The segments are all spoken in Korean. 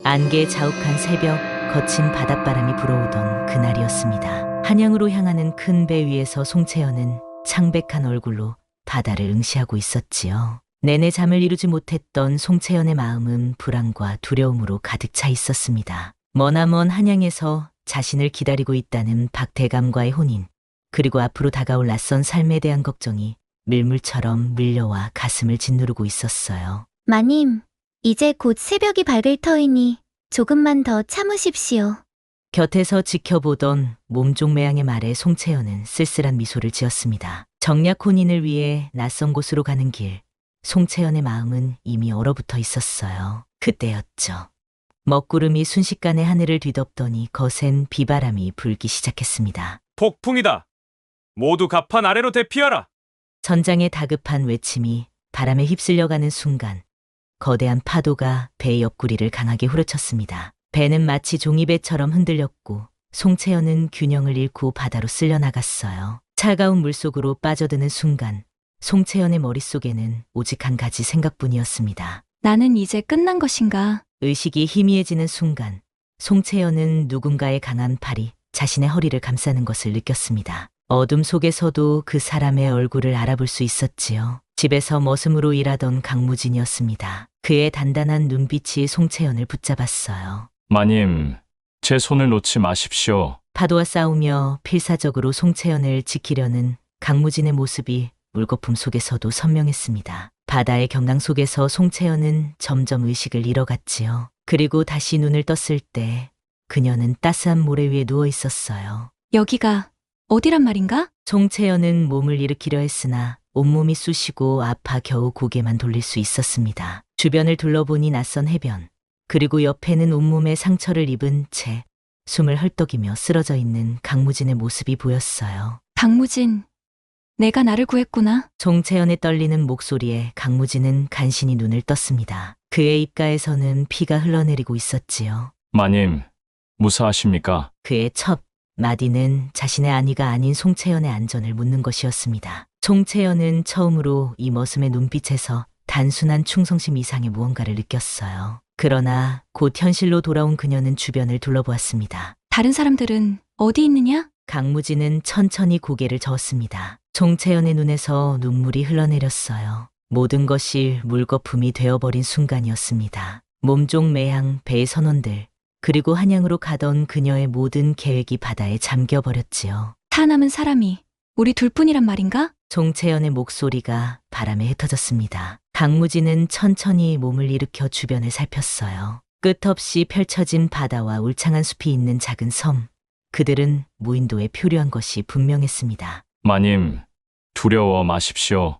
안개에 자욱한 새벽, 거친 바닷바람이 불어오던 그날이었습니다. 한양으로 향하는 큰 배 위에서 송채연은 창백한 얼굴로 바다를 응시하고 있었지요. 내내 잠을 이루지 못했던 송채연의 마음은 불안과 두려움으로 가득 차 있었습니다. 머나먼 한양에서 자신을 기다리고 있다는 박대감과의 혼인, 그리고 앞으로 다가올 낯선 삶에 대한 걱정이 밀물처럼 밀려와 가슴을 짓누르고 있었어요. 마님, 이제 곧 새벽이 밝을 터이니 조금만 더 참으십시오. 곁에서 지켜보던 몸종매양의 말에 송채연은 쓸쓸한 미소를 지었습니다. 정략 혼인을 위해 낯선 곳으로 가는 길, 송채연의 마음은 이미 얼어붙어 있었어요. 그때였죠. 먹구름이 순식간에 하늘을 뒤덮더니 거센 비바람이 불기 시작했습니다. 폭풍이다. 모두 갑판 아래로 대피하라. 전장의 다급한 외침이 바람에 휩쓸려가는 순간 거대한 파도가 배의 옆구리를 강하게 후려쳤습니다. 배는 마치 종이배처럼 흔들렸고 송채연은 균형을 잃고 바다로 쓸려 나갔어요. 차가운 물속으로 빠져드는 순간 송채연의 머릿속에는 오직 한 가지 생각뿐이었습니다. 나는 이제 끝난 것인가? 의식이 희미해지는 순간 송채연은 누군가의 강한 팔이 자신의 허리를 감싸는 것을 느꼈습니다. 어둠 속에서도 그 사람의 얼굴을 알아볼 수 있었지요. 집에서 머슴으로 일하던 강무진이었습니다. 그의 단단한 눈빛이 송채연을 붙잡았어요. 마님, 제 손을 놓지 마십시오. 파도와 싸우며 필사적으로 송채연을 지키려는 강무진의 모습이 물거품 속에서도 선명했습니다. 바다의 경랑 속에서 송채연은 점점 의식을 잃어갔지요. 그리고 다시 눈을 떴을 때 그녀는 따스한 모래 위에 누워 있었어요. 여기가 어디란 말인가? 송채연은 몸을 일으키려 했으나 온몸이 쑤시고 아파 겨우 고개만 돌릴 수 있었습니다. 주변을 둘러보니 낯선 해변, 그리고 옆에는 온몸에 상처를 입은 채 숨을 헐떡이며 쓰러져 있는 강무진의 모습이 보였어요. 강무진, 내가 나를 구했구나. 송채연의 떨리는 목소리에 강무진은 간신히 눈을 떴습니다. 그의 입가에서는 피가 흘러내리고 있었지요. 마님, 무사하십니까? 그의 첫 마디는 자신의 아니가 아닌 송채연의 안전을 묻는 것이었습니다. 송채연은 처음으로 이 머슴의 눈빛에서 단순한 충성심 이상의 무언가를 느꼈어요. 그러나 곧 현실로 돌아온 그녀는 주변을 둘러보았습니다. 다른 사람들은 어디 있느냐? 강무진은 천천히 고개를 저었습니다. 송채연의 눈에서 눈물이 흘러내렸어요. 모든 것이 물거품이 되어버린 순간이었습니다. 몸종 매양, 배의 선원들, 그리고 한양으로 가던 그녀의 모든 계획이 바다에 잠겨버렸지요. 살아남은 사람이 우리 둘뿐이란 말인가? 송채연의 목소리가 바람에 흩어졌습니다. 강무진은 천천히 몸을 일으켜 주변을 살폈어요. 끝없이 펼쳐진 바다와 울창한 숲이 있는 작은 섬. 그들은 무인도에 표류한 것이 분명했습니다. 마님, 두려워 마십시오.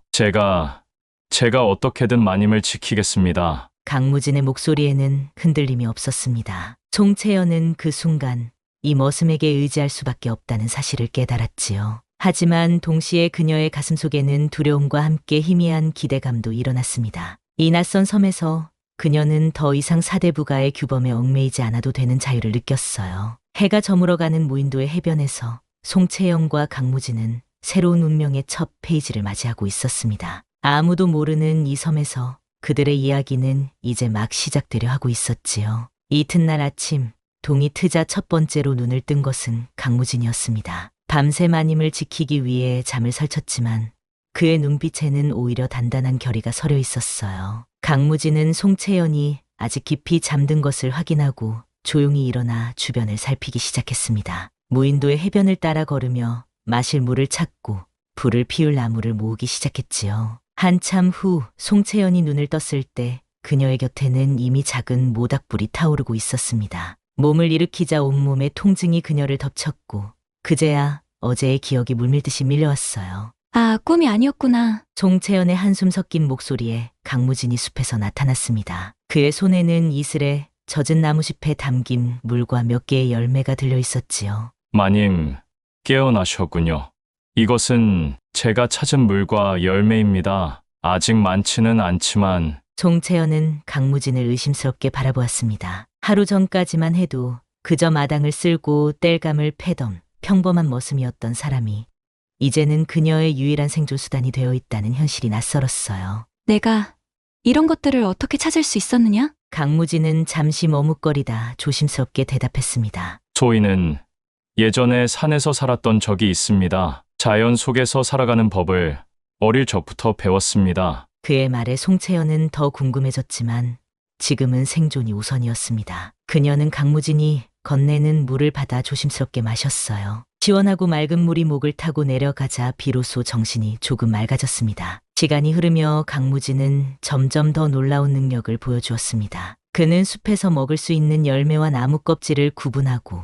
제가 어떻게든 마님을 지키겠습니다. 강무진의 목소리에는 흔들림이 없었습니다. 송채연은 그 순간 이 머슴에게 의지할 수밖에 없다는 사실을 깨달았지요. 하지만 동시에 그녀의 가슴속에는 두려움과 함께 희미한 기대감도 일어났습니다. 이 낯선 섬에서 그녀는 더 이상 사대부가의 규범에 얽매이지 않아도 되는 자유를 느꼈어요. 해가 저물어가는 무인도의 해변에서 송채연과 강무진은 새로운 운명의 첫 페이지를 맞이하고 있었습니다. 아무도 모르는 이 섬에서 그들의 이야기는 이제 막 시작되려 하고 있었지요. 이튿날 아침, 동이 트자 첫 번째로 눈을 뜬 것은 강무진이었습니다. 밤새 마님을 지키기 위해 잠을 설쳤지만 그의 눈빛에는 오히려 단단한 결의가 서려 있었어요. 강무진은 송채연이 아직 깊이 잠든 것을 확인하고 조용히 일어나 주변을 살피기 시작했습니다. 무인도의 해변을 따라 걸으며 마실 물을 찾고 불을 피울 나무를 모으기 시작했지요. 한참 후 송채연이 눈을 떴을 때 그녀의 곁에는 이미 작은 모닥불이 타오르고 있었습니다. 몸을 일으키자 온몸에 통증이 그녀를 덮쳤고 그제야 어제의 기억이 물밀듯이 밀려왔어요. 아, 꿈이 아니었구나. 송채연의 한숨 섞인 목소리에 강무진이 숲에서 나타났습니다. 그의 손에는 이슬에 젖은 나무짚에 담긴 물과 몇 개의 열매가 들려 있었지요. 마님, 깨어나셨군요. 이것은 제가 찾은 물과 열매입니다. 아직 많지는 않지만 송채연은 강무진을 의심스럽게 바라보았습니다. 하루 전까지만 해도 그저 마당을 쓸고 땔감을 패던 평범한 머슴이었던 사람이 이제는 그녀의 유일한 생존 수단이 되어 있다는 현실이 낯설었어요. 내가 이런 것들을 어떻게 찾을 수 있었느냐? 강무진은 잠시 머뭇거리다 조심스럽게 대답했습니다. 저희는 예전에 산에서 살았던 적이 있습니다. 자연 속에서 살아가는 법을 어릴 적부터 배웠습니다. 그의 말에 송채연은 더 궁금해졌지만 지금은 생존이 우선이었습니다. 그녀는 강무진이 건네는 물을 받아 조심스럽게 마셨어요. 시원하고 맑은 물이 목을 타고 내려가자 비로소 정신이 조금 맑아졌습니다. 시간이 흐르며 강무진은 점점 더 놀라운 능력을 보여주었습니다. 그는 숲에서 먹을 수 있는 열매와 나무 껍질을 구분하고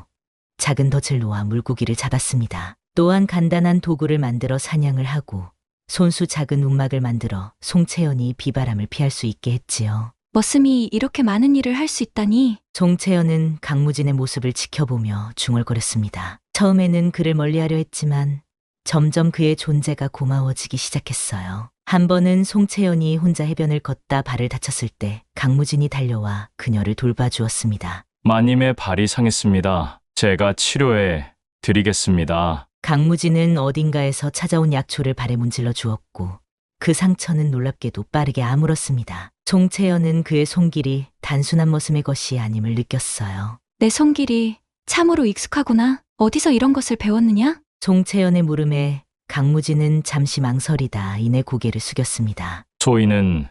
작은 덫을 놓아 물고기를 잡았습니다. 또한 간단한 도구를 만들어 사냥을 하고 손수 작은 움막을 만들어 송채연이 비바람을 피할 수 있게 했지요. 머슴이 이렇게 많은 일을 할 수 있다니. 송채연은 강무진의 모습을 지켜보며 중얼거렸습니다. 처음에는 그를 멀리하려 했지만 점점 그의 존재가 고마워지기 시작했어요. 한 번은 송채연이 혼자 해변을 걷다 발을 다쳤을 때 강무진이 달려와 그녀를 돌봐주었습니다. 마님의 발이 상했습니다. 제가 치료해 드리겠습니다. 강무진은 어딘가에서 찾아온 약초를 발에 문질러 주었고 그 상처는 놀랍게도 빠르게 아물었습니다. 송채연은 그의 손길이 단순한 머슴의 것이 아님을 느꼈어요. 내 손길이 참으로 익숙하구나. 어디서 이런 것을 배웠느냐? 송채연의 물음에 강무진은 잠시 망설이다 이내 고개를 숙였습니다. 저희는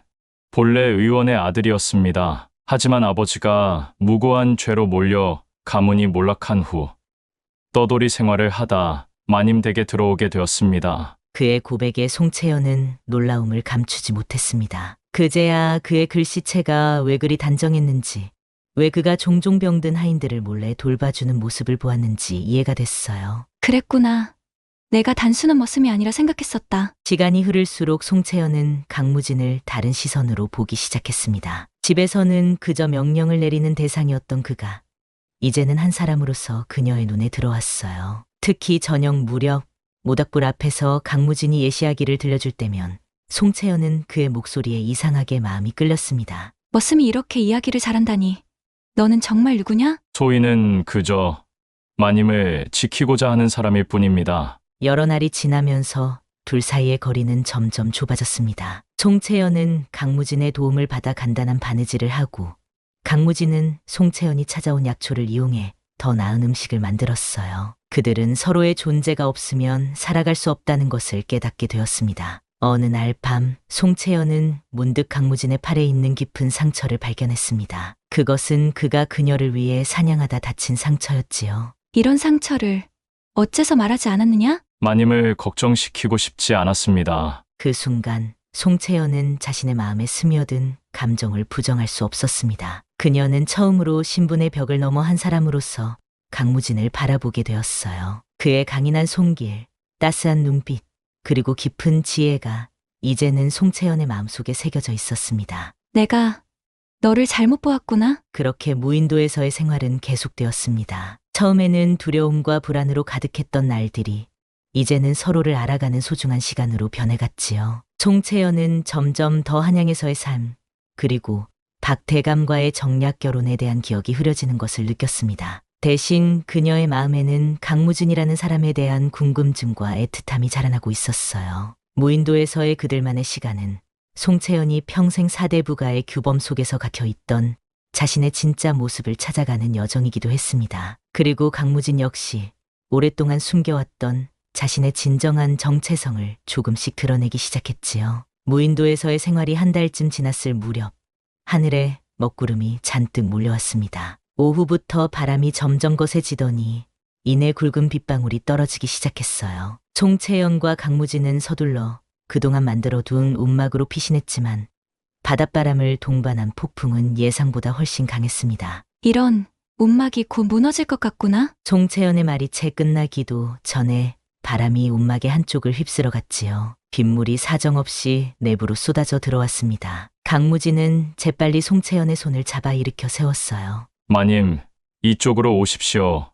본래 의원의 아들이었습니다. 하지만 아버지가 무고한 죄로 몰려 가문이 몰락한 후 떠돌이 생활을 하다 마님 댁에 들어오게 되었습니다. 그의 고백에 송채연은 놀라움을 감추지 못했습니다. 그제야 그의 글씨체가 왜 그리 단정했는지, 왜 그가 종종 병든 하인들을 몰래 돌봐주는 모습을 보았는지 이해가 됐어요. 그랬구나. 내가 단순한 머슴이 아니라 생각했었다. 시간이 흐를수록 송채연은 강무진을 다른 시선으로 보기 시작했습니다. 집에서는 그저 명령을 내리는 대상이었던 그가 이제는 한 사람으로서 그녀의 눈에 들어왔어요. 특히 저녁 무렵 모닥불 앞에서 강무진이 예시하기를 들려줄 때면 송채연은 그의 목소리에 이상하게 마음이 끌렸습니다. 머슴이 이렇게 이야기를 잘한다니. 너는 정말 누구냐? 저희는 그저 마님을 지키고자 하는 사람일 뿐입니다. 여러 날이 지나면서 둘 사이의 거리는 점점 좁아졌습니다. 송채연은 강무진의 도움을 받아 간단한 바느질을 하고 강무진은 송채연이 찾아온 약초를 이용해 더 나은 음식을 만들었어요. 그들은 서로의 존재가 없으면 살아갈 수 없다는 것을 깨닫게 되었습니다. 어느 날 밤 송채연은 문득 강무진의 팔에 있는 깊은 상처를 발견했습니다. 그것은 그가 그녀를 위해 사냥하다 다친 상처였지요. 이런 상처를 어째서 말하지 않았느냐? 마님을 걱정시키고 싶지 않았습니다. 그 순간 송채연은 자신의 마음에 스며든 감정을 부정할 수 없었습니다. 그녀는 처음으로 신분의 벽을 넘어 한 사람으로서 강무진을 바라보게 되었어요. 그의 강인한 손길, 따스한 눈빛, 그리고 깊은 지혜가 이제는 송채연의 마음속에 새겨져 있었습니다. 내가 너를 잘못 보았구나. 그렇게 무인도에서의 생활은 계속되었습니다. 처음에는 두려움과 불안으로 가득했던 날들이 이제는 서로를 알아가는 소중한 시간으로 변해갔지요. 송채연은 점점 더 한양에서의 삶, 그리고 박대감과의 정략 결혼에 대한 기억이 흐려지는 것을 느꼈습니다. 대신 그녀의 마음에는 강무진이라는 사람에 대한 궁금증과 애틋함이 자라나고 있었어요. 무인도에서의 그들만의 시간은 송채연이 평생 사대부가의 규범 속에서 갇혀있던 자신의 진짜 모습을 찾아가는 여정이기도 했습니다. 그리고 강무진 역시 오랫동안 숨겨왔던 자신의 진정한 정체성을 조금씩 드러내기 시작했지요. 무인도에서의 생활이 한 달쯤 지났을 무렵 하늘에 먹구름이 잔뜩 몰려왔습니다. 오후부터 바람이 점점 거세지더니 이내 굵은 빗방울이 떨어지기 시작했어요. 송채연과 강무진은 서둘러 그동안 만들어둔 움막으로 피신했지만 바닷바람을 동반한 폭풍은 예상보다 훨씬 강했습니다. 이런 움막이 곧 무너질 것 같구나. 송채연의 말이 채 끝나기도 전에 바람이 움막의 한쪽을 휩쓸어 갔지요. 빗물이 사정없이 내부로 쏟아져 들어왔습니다. 강무진은 재빨리 송채연의 손을 잡아 일으켜 세웠어요. 마님, 이쪽으로 오십시오.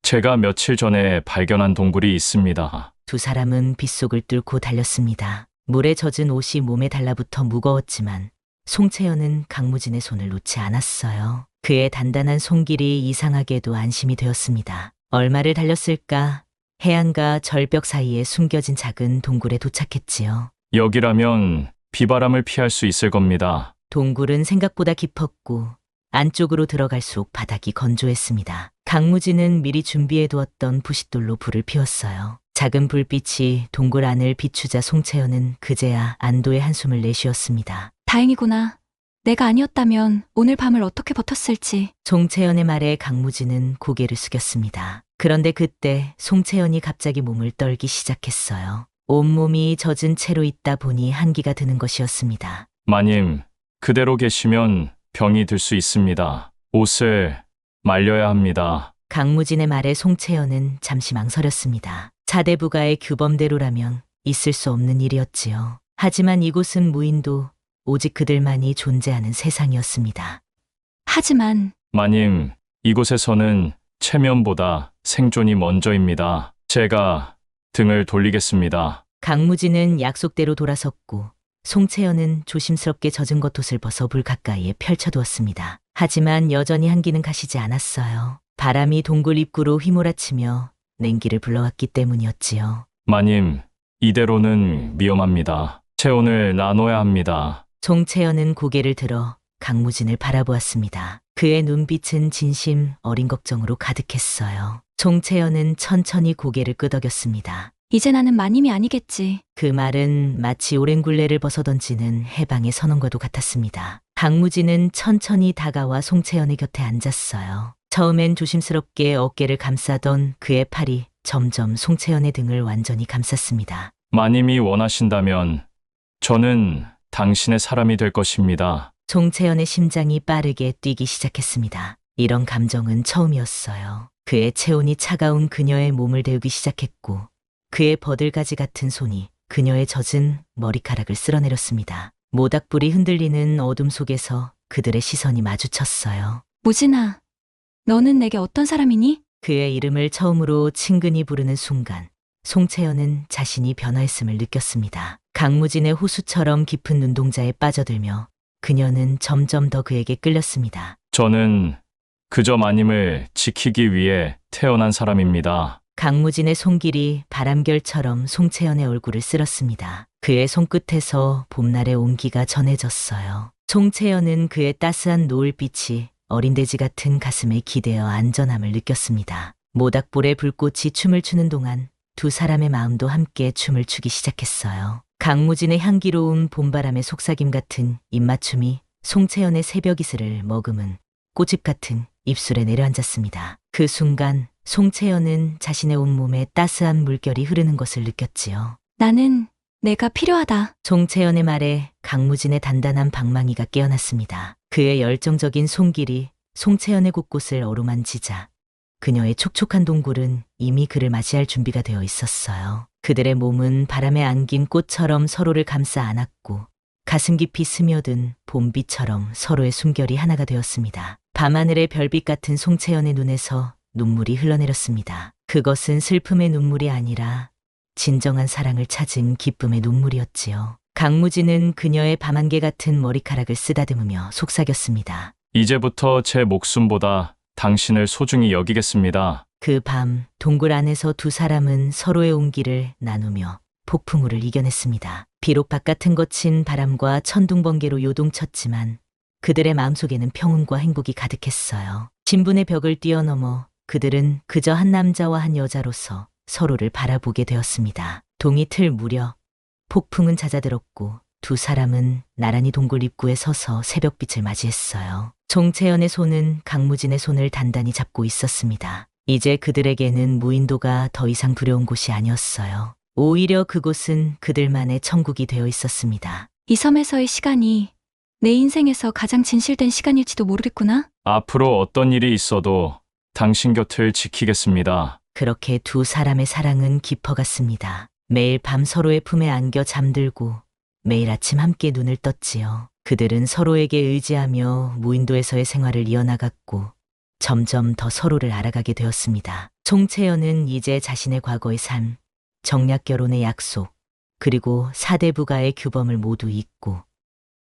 제가 며칠 전에 발견한 동굴이 있습니다. 두 사람은 빗속을 뚫고 달렸습니다. 물에 젖은 옷이 몸에 달라붙어 무거웠지만 송채연은 강무진의 손을 놓지 않았어요. 그의 단단한 손길이 이상하게도 안심이 되었습니다. 얼마를 달렸을까? 해안과 절벽 사이에 숨겨진 작은 동굴에 도착했지요. 여기라면 비바람을 피할 수 있을 겁니다. 동굴은 생각보다 깊었고 안쪽으로 들어갈수록 바닥이 건조했습니다. 강무진은 미리 준비해두었던 부싯돌로 불을 피웠어요. 작은 불빛이 동굴 안을 비추자 송채연은 그제야 안도의 한숨을 내쉬었습니다. 다행이구나. 내가 아니었다면 오늘 밤을 어떻게 버텼을지. 송채연의 말에 강무진은 고개를 숙였습니다. 그런데 그때 송채연이 갑자기 몸을 떨기 시작했어요. 온몸이 젖은 채로 있다 보니 한기가 드는 것이었습니다. 마님, 그대로 계시면 병이 들 수 있습니다. 옷을 말려야 합니다. 강무진의 말에 송채연은 잠시 망설였습니다. 사대부가의 규범대로라면 있을 수 없는 일이었지요. 하지만 이곳은 무인도 오직 그들만이 존재하는 세상이었습니다. 하지만 마님, 이곳에서는 체면보다 생존이 먼저입니다. 제가 등을 돌리겠습니다. 강무진은 약속대로 돌아섰고 송채연은 조심스럽게 젖은 겉옷을 벗어 불 가까이에 펼쳐두었습니다. 하지만 여전히 한기는 가시지 않았어요. 바람이 동굴 입구로 휘몰아치며 냉기를 불러왔기 때문이었지요. 마님, 이대로는 위험합니다. 체온을 나눠야 합니다. 송채연은 고개를 들어 강무진을 바라보았습니다. 그의 눈빛은 진심 어린 걱정으로 가득했어요. 송채연은 천천히 고개를 끄덕였습니다. 이제 나는 마님이 아니겠지. 그 말은 마치 오랜 굴레를 벗어던지는 해방의 선언과도 같았습니다. 강무진은 천천히 다가와 송채연의 곁에 앉았어요. 처음엔 조심스럽게 어깨를 감싸던 그의 팔이 점점 송채연의 등을 완전히 감쌌습니다. 마님이 원하신다면 저는 당신의 사람이 될 것입니다. 송채연의 심장이 빠르게 뛰기 시작했습니다. 이런 감정은 처음이었어요. 그의 체온이 차가운 그녀의 몸을 데우기 시작했고 그의 버들가지 같은 손이 그녀의 젖은 머리카락을 쓸어내렸습니다. 모닥불이 흔들리는 어둠 속에서 그들의 시선이 마주쳤어요. 무진아, 너는 내게 어떤 사람이니? 그의 이름을 처음으로 친근히 부르는 순간 송채연은 자신이 변화했음을 느꼈습니다. 강무진의 호수처럼 깊은 눈동자에 빠져들며 그녀는 점점 더 그에게 끌렸습니다. 저는 그저 마님을 지키기 위해 태어난 사람입니다. 강무진의 손길이 바람결처럼 송채연의 얼굴을 쓸었습니다. 그의 손끝에서 봄날의 온기가 전해졌어요. 송채연은 그의 따스한 노을빛이 어린 돼지 같은 가슴에 기대어 안전함을 느꼈습니다. 모닥불의 불꽃이 춤을 추는 동안 두 사람의 마음도 함께 춤을 추기 시작했어요. 강무진의 향기로운 봄바람의 속삭임 같은 입맞춤이 송채연의 새벽 이슬을 머금은 꽃잎 같은 입술에 내려앉았습니다. 그 순간 송채연은 자신의 온몸에 따스한 물결이 흐르는 것을 느꼈지요. 나는 내가 필요하다. 송채연의 말에 강무진의 단단한 방망이가 깨어났습니다. 그의 열정적인 손길이 송채연의 곳곳을 어루만지자 그녀의 촉촉한 동굴은 이미 그를 맞이할 준비가 되어 있었어요. 그들의 몸은 바람에 안긴 꽃처럼 서로를 감싸 안았고 가슴 깊이 스며든 봄비처럼 서로의 숨결이 하나가 되었습니다. 밤하늘의 별빛 같은 송채연의 눈에서 눈물이 흘러내렸습니다. 그것은 슬픔의 눈물이 아니라 진정한 사랑을 찾은 기쁨의 눈물이었지요. 강무진은 그녀의 밤안개 같은 머리카락을 쓰다듬으며 속삭였습니다. 이제부터 제 목숨보다 당신을 소중히 여기겠습니다. 그 밤 동굴 안에서 두 사람은 서로의 온기를 나누며 폭풍우를 이겨냈습니다. 비록 바깥은 거친 바람과 천둥 번개로 요동쳤지만 그들의 마음속에는 평온과 행복이 가득했어요. 신분의 벽을 뛰어넘어 그들은 그저 한 남자와 한 여자로서 서로를 바라보게 되었습니다. 동이 틀 무렵 폭풍은 잦아들었고 두 사람은 나란히 동굴 입구에 서서 새벽빛을 맞이했어요. 송채연의 손은 강무진의 손을 단단히 잡고 있었습니다. 이제 그들에게는 무인도가 더 이상 두려운 곳이 아니었어요. 오히려 그곳은 그들만의 천국이 되어 있었습니다. 이 섬에서의 시간이 내 인생에서 가장 진실된 시간일지도 모르겠구나. 앞으로 어떤 일이 있어도 당신 곁을 지키겠습니다. 그렇게 두 사람의 사랑은 깊어갔습니다. 매일 밤 서로의 품에 안겨 잠들고 매일 아침 함께 눈을 떴지요. 그들은 서로에게 의지하며 무인도에서의 생활을 이어나갔고 점점 더 서로를 알아가게 되었습니다. 송채연은 이제 자신의 과거의 삶, 정략 결혼의 약속, 그리고 사대부가의 규범을 모두 잊고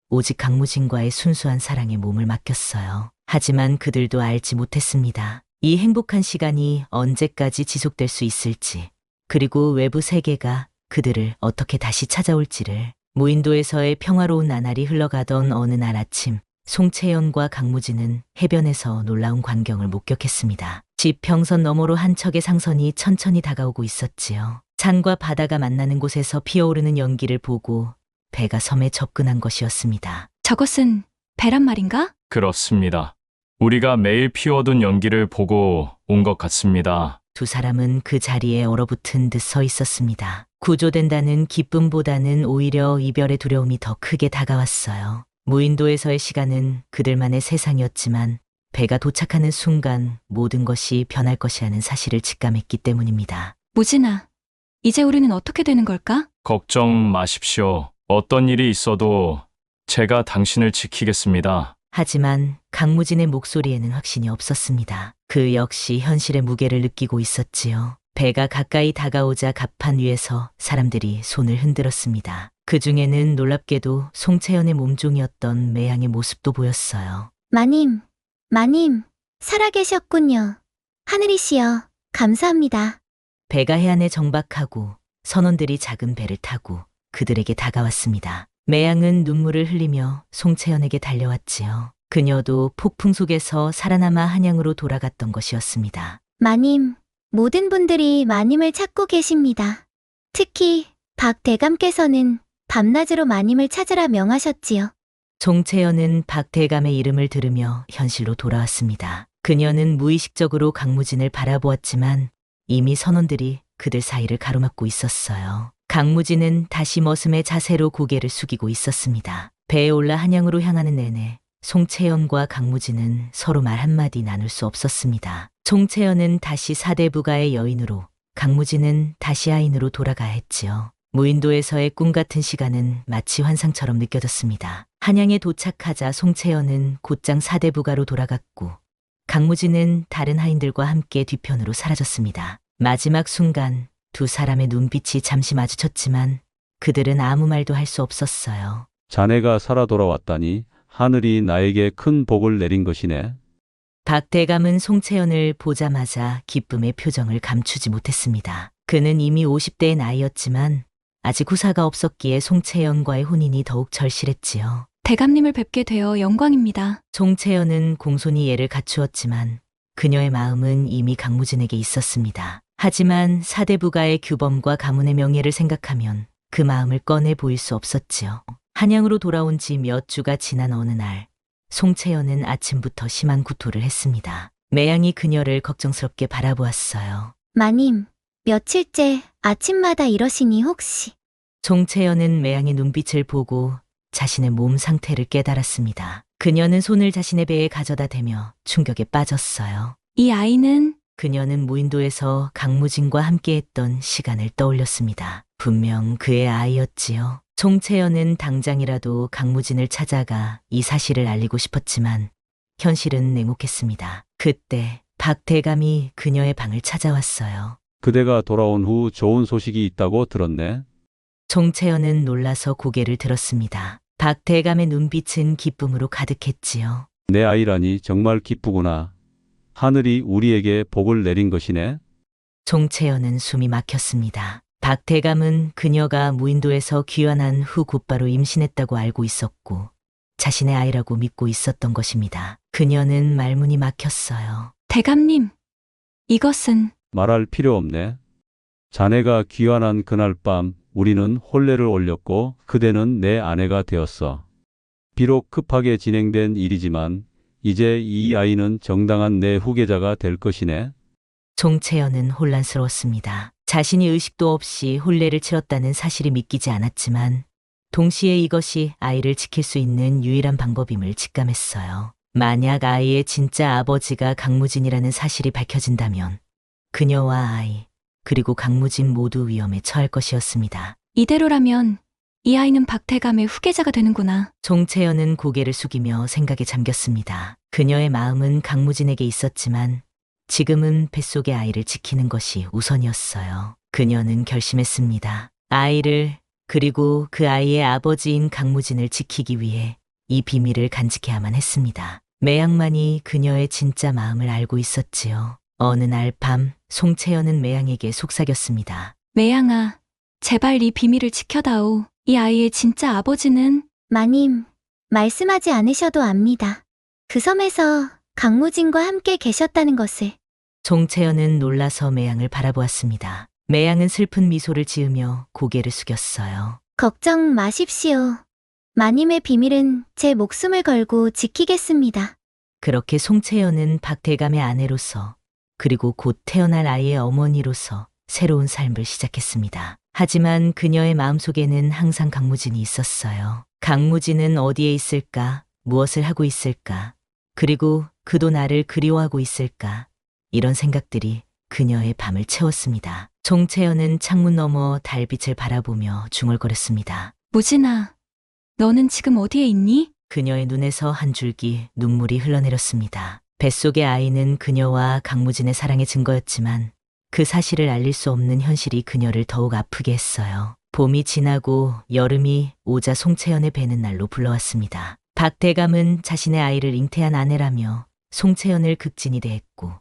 오직 강무진과의 순수한 사랑에 몸을 맡겼어요. 하지만 그들도 알지 못했습니다. 이 행복한 시간이 언제까지 지속될 수 있을지, 그리고 외부 세계가 그들을 어떻게 다시 찾아올지를 무인도에서의 평화로운 나날이 흘러가던 어느 날 아침, 송채연과 강무진은 해변에서 놀라운 광경을 목격했습니다. 지평선 너머로 한 척의 상선이 천천히 다가오고 있었지요. 산과 바다가 만나는 곳에서 피어오르는 연기를 보고 배가 섬에 접근한 것이었습니다. 저것은 배란 말인가? 그렇습니다. 우리가 매일 피워둔 연기를 보고 온 것 같습니다. 두 사람은 그 자리에 얼어붙은 듯 서 있었습니다. 구조된다는 기쁨보다는 오히려 이별의 두려움이 더 크게 다가왔어요. 무인도에서의 시간은 그들만의 세상이었지만 배가 도착하는 순간 모든 것이 변할 것이라는 사실을 직감했기 때문입니다. 무진아, 이제 우리는 어떻게 되는 걸까? 걱정 마십시오. 어떤 일이 있어도 제가 당신을 지키겠습니다. 하지만 강무진의 목소리에는 확신이 없었습니다. 그 역시 현실의 무게를 느끼고 있었지요. 배가 가까이 다가오자 갑판 위에서 사람들이 손을 흔들었습니다. 그 중에는 놀랍게도 송채연의 몸종이었던 매양의 모습도 보였어요. 마님, 살아계셨군요. 하늘이시여, 감사합니다. 배가 해안에 정박하고 선원들이 작은 배를 타고 그들에게 다가왔습니다. 매양은 눈물을 흘리며 송채연에게 달려왔지요. 그녀도 폭풍 속에서 살아남아 한양으로 돌아갔던 것이었습니다. 마님, 모든 분들이 마님을 찾고 계십니다. 특히 박 대감께서는 밤낮으로 마님을 찾으라 명하셨지요. 송채연은 박대감의 이름을 들으며 현실로 돌아왔습니다. 그녀는 무의식적으로 강무진을 바라보았지만 이미 선원들이 그들 사이를 가로막고 있었어요. 강무진은 다시 머슴의 자세로 고개를 숙이고 있었습니다. 배에 올라 한양으로 향하는 내내 송채연과 강무진은 서로 말 한마디 나눌 수 없었습니다. 송채연은 다시 사대부가의 여인으로, 강무진은 다시 아인으로 돌아가야 했지요. 무인도에서의 꿈 같은 시간은 마치 환상처럼 느껴졌습니다. 한양에 도착하자 송채연은 곧장 사대부가로 돌아갔고 강무진은 다른 하인들과 함께 뒤편으로 사라졌습니다. 마지막 순간 두 사람의 눈빛이 잠시 마주쳤지만 그들은 아무 말도 할 수 없었어요. 자네가 살아 돌아왔다니 하늘이 나에게 큰 복을 내린 것이네. 박대감은 송채연을 보자마자 기쁨의 표정을 감추지 못했습니다. 그는 이미 50대의 나이였지만 아직 후사가 없었기에 송채연과의 혼인이 더욱 절실했지요. 대감님을 뵙게 되어 영광입니다. 송채연은 공손히 예를 갖추었지만 그녀의 마음은 이미 강무진에게 있었습니다. 하지만 사대부가의 규범과 가문의 명예를 생각하면 그 마음을 꺼내 보일 수 없었지요. 한양으로 돌아온 지 몇 주가 지난 어느 날, 송채연은 아침부터 심한 구토를 했습니다. 매양이 그녀를 걱정스럽게 바라보았어요. 마님, 며칠째 아침마다 이러시니 혹시? 송채연은 매양의 눈빛을 보고 자신의 몸 상태를 깨달았습니다. 그녀는 손을 자신의 배에 가져다 대며 충격에 빠졌어요. 이 아이는 그녀는 무인도에서 강무진과 함께했던 시간을 떠올렸습니다. 분명 그의 아이였지요. 송채연은 당장이라도 강무진을 찾아가 이 사실을 알리고 싶었지만 현실은 냉혹했습니다. 그때 박대감이 그녀의 방을 찾아왔어요. 그대가 돌아온 후 좋은 소식이 있다고 들었네. 송채연은 놀라서 고개를 들었습니다. 박대감의 눈빛은 기쁨으로 가득했지요. 내 아이라니 정말 기쁘구나. 하늘이 우리에게 복을 내린 것이네. 송채연은 숨이 막혔습니다. 박대감은 그녀가 무인도에서 귀환한 후 곧바로 임신했다고 알고 있었고 자신의 아이라고 믿고 있었던 것입니다. 그녀는 말문이 막혔어요. 대감님, 이것은 말할 필요 없네. 자네가 귀환한 그날 밤 우리는 혼례를 올렸고 그대는 내 아내가 되었어. 비록 급하게 진행된 일이지만 이제 이 아이는 정당한 내 후계자가 될 것이네. 송채연은 혼란스러웠습니다. 자신이 의식도 없이 혼례를 치렀다는 사실이 믿기지 않았지만 동시에 이것이 아이를 지킬 수 있는 유일한 방법임을 직감했어요. 만약 아이의 진짜 아버지가 강무진이라는 사실이 밝혀진다면 그녀와 아이, 그리고 강무진 모두 위험에 처할 것이었습니다. 이대로라면 이 아이는 박대감의 후계자가 되는구나. 송채연은 고개를 숙이며 생각에 잠겼습니다. 그녀의 마음은 강무진에게 있었지만 지금은 뱃속의 아이를 지키는 것이 우선이었어요. 그녀는 결심했습니다. 아이를, 그리고 그 아이의 아버지인 강무진을 지키기 위해 이 비밀을 간직해야만 했습니다. 매양만이 그녀의 진짜 마음을 알고 있었지요. 어느 날 밤, 송채연은 매양에게 속삭였습니다. 매양아, 제발 이 비밀을 지켜다오. 이 아이의 진짜 아버지는 마님, 말씀하지 않으셔도 압니다. 그 섬에서 강무진과 함께 계셨다는 것을. 송채연은 놀라서 매양을 바라보았습니다. 매양은 슬픈 미소를 지으며 고개를 숙였어요. 걱정 마십시오. 마님의 비밀은 제 목숨을 걸고 지키겠습니다. 그렇게 송채연은 박대감의 아내로서 그리고 곧 태어날 아이의 어머니로서 새로운 삶을 시작했습니다. 하지만 그녀의 마음속에는 항상 강무진이 있었어요. 강무진은 어디에 있을까? 무엇을 하고 있을까? 그리고 그도 나를 그리워하고 있을까? 이런 생각들이 그녀의 밤을 채웠습니다. 송채연은 창문 너머 달빛을 바라보며 중얼거렸습니다. 무진아, 너는 지금 어디에 있니? 그녀의 눈에서 한 줄기 눈물이 흘러내렸습니다. 뱃속의 아이는 그녀와 강무진의 사랑의 증거였지만 그 사실을 알릴 수 없는 현실이 그녀를 더욱 아프게 했어요. 봄이 지나고 여름이 오자 송채연의 배는 날로 불러왔습니다. 박대감은 자신의 아이를 잉태한 아내라며 송채연을 극진히 대했고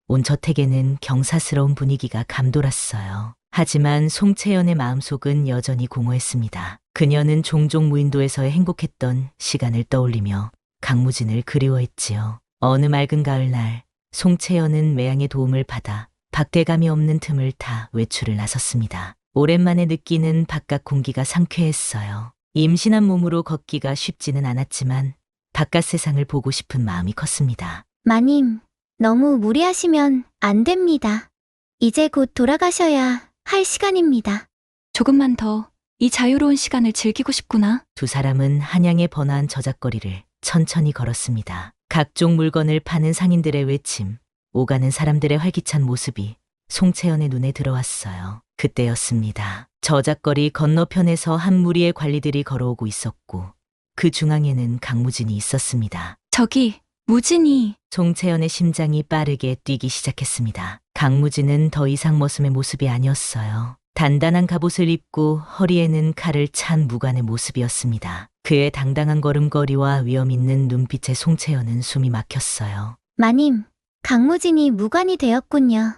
온 저택에는 경사스러운 분위기가 감돌았어요. 하지만 송채연의 마음속은 여전히 공허했습니다. 그녀는 종종 무인도에서의 행복했던 시간을 떠올리며 강무진을 그리워했지요. 어느 맑은 가을날 송채연은 매양의 도움을 받아 박대감이 없는 틈을 타 외출을 나섰습니다. 오랜만에 느끼는 바깥 공기가 상쾌했어요. 임신한 몸으로 걷기가 쉽지는 않았지만 바깥 세상을 보고 싶은 마음이 컸습니다. 마님, 너무 무리하시면 안 됩니다. 이제 곧 돌아가셔야 할 시간입니다. 조금만 더 이 자유로운 시간을 즐기고 싶구나. 두 사람은 한양의 번화한 저작거리를 천천히 걸었습니다. 각종 물건을 파는 상인들의 외침, 오가는 사람들의 활기찬 모습이 송채연의 눈에 들어왔어요. 그때였습니다. 저작거리 건너편에서 한 무리의 관리들이 걸어오고 있었고 그 중앙에는 강무진이 있었습니다. 저기, 무진이. 송채연의 심장이 빠르게 뛰기 시작했습니다. 강무진은 더 이상 머슴의 모습이 아니었어요. 단단한 갑옷을 입고 허리에는 칼을 찬 무관의 모습이었습니다. 그의 당당한 걸음걸이와 위험 있는 눈빛에 송채연은 숨이 막혔어요. 마님, 강무진이 무관이 되었군요.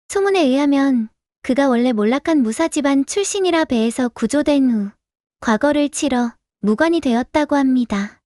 소문에 의하면 그가 원래 몰락한 무사 집안 출신이라 배에서 구조된 후 과거를 치러 무관이 되었다고 합니다.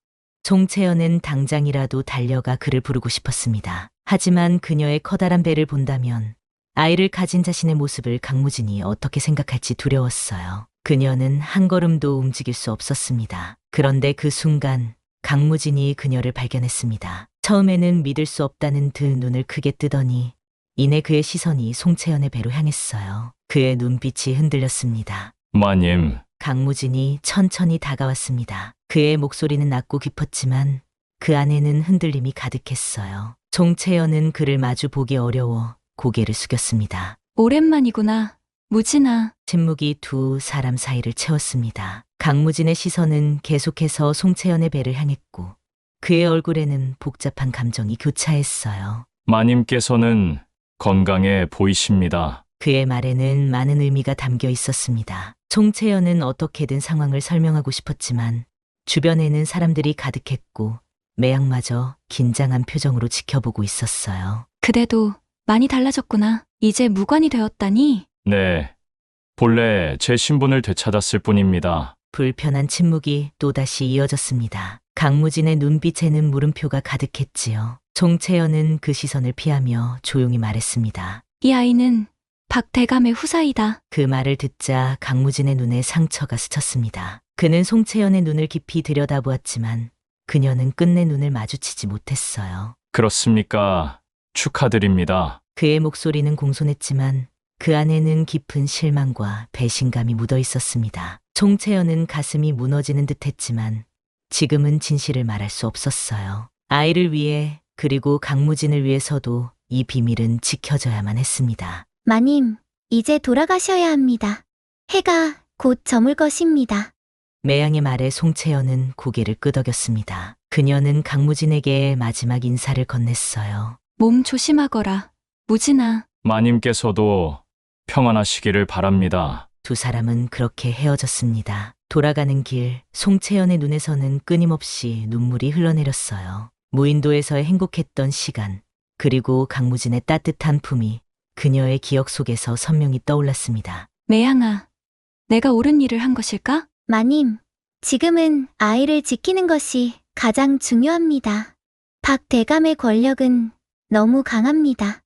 송채연은 당장이라도 달려가 그를 부르고 싶었습니다. 하지만 그녀의 커다란 배를 본다면 아이를 가진 자신의 모습을 강무진이 어떻게 생각할지 두려웠어요. 그녀는 한 걸음도 움직일 수 없었습니다. 그런데 그 순간 강무진이 그녀를 발견했습니다. 처음에는 믿을 수 없다는 듯 눈을 크게 뜨더니 이내 그의 시선이 송채연의 배로 향했어요. 그의 눈빛이 흔들렸습니다. 마님, 강무진이 천천히 다가왔습니다. 그의 목소리는 낮고 깊었지만 그 안에는 흔들림이 가득했어요. 송채연은 그를 마주 보기 어려워 고개를 숙였습니다. 오랜만이구나, 무진아. 침묵이 두 사람 사이를 채웠습니다. 강무진의 시선은 계속해서 송채연의 배를 향했고 그의 얼굴에는 복잡한 감정이 교차했어요. 마님께서는 건강해 보이십니다. 그의 말에는 많은 의미가 담겨 있었습니다. 송채연은 어떻게든 상황을 설명하고 싶었지만 주변에는 사람들이 가득했고 매양마저 긴장한 표정으로 지켜보고 있었어요. 그대도 많이 달라졌구나. 이제 무관이 되었다니. 네, 본래 제 신분을 되찾았을 뿐입니다. 불편한 침묵이 또다시 이어졌습니다. 강무진의 눈빛에는 물음표가 가득했지요. 송채연은 그 시선을 피하며 조용히 말했습니다. 이 아이는 박대감의 후사이다. 그 말을 듣자 강무진의 눈에 상처가 스쳤습니다. 그는 송채연의 눈을 깊이 들여다보았지만 그녀는 끝내 눈을 마주치지 못했어요. 그렇습니까? 축하드립니다. 그의 목소리는 공손했지만 그 안에는 깊은 실망과 배신감이 묻어 있었습니다. 송채연은 가슴이 무너지는 듯했지만 지금은 진실을 말할 수 없었어요. 아이를 위해 그리고 강무진을 위해서도 이 비밀은 지켜져야만 했습니다. 마님, 이제 돌아가셔야 합니다. 해가 곧 저물 것입니다. 매양의 말에 송채연은 고개를 끄덕였습니다. 그녀는 강무진에게 마지막 인사를 건넸어요. 몸 조심하거라, 무진아. 마님께서도 평안하시기를 바랍니다. 두 사람은 그렇게 헤어졌습니다. 돌아가는 길, 송채연의 눈에서는 끊임없이 눈물이 흘러내렸어요. 무인도에서의 행복했던 시간, 그리고 강무진의 따뜻한 품이 그녀의 기억 속에서 선명히 떠올랐습니다. 매양아, 내가 옳은 일을 한 것일까? 마님, 지금은 아이를 지키는 것이 가장 중요합니다. 박 대감의 권력은 너무 강합니다.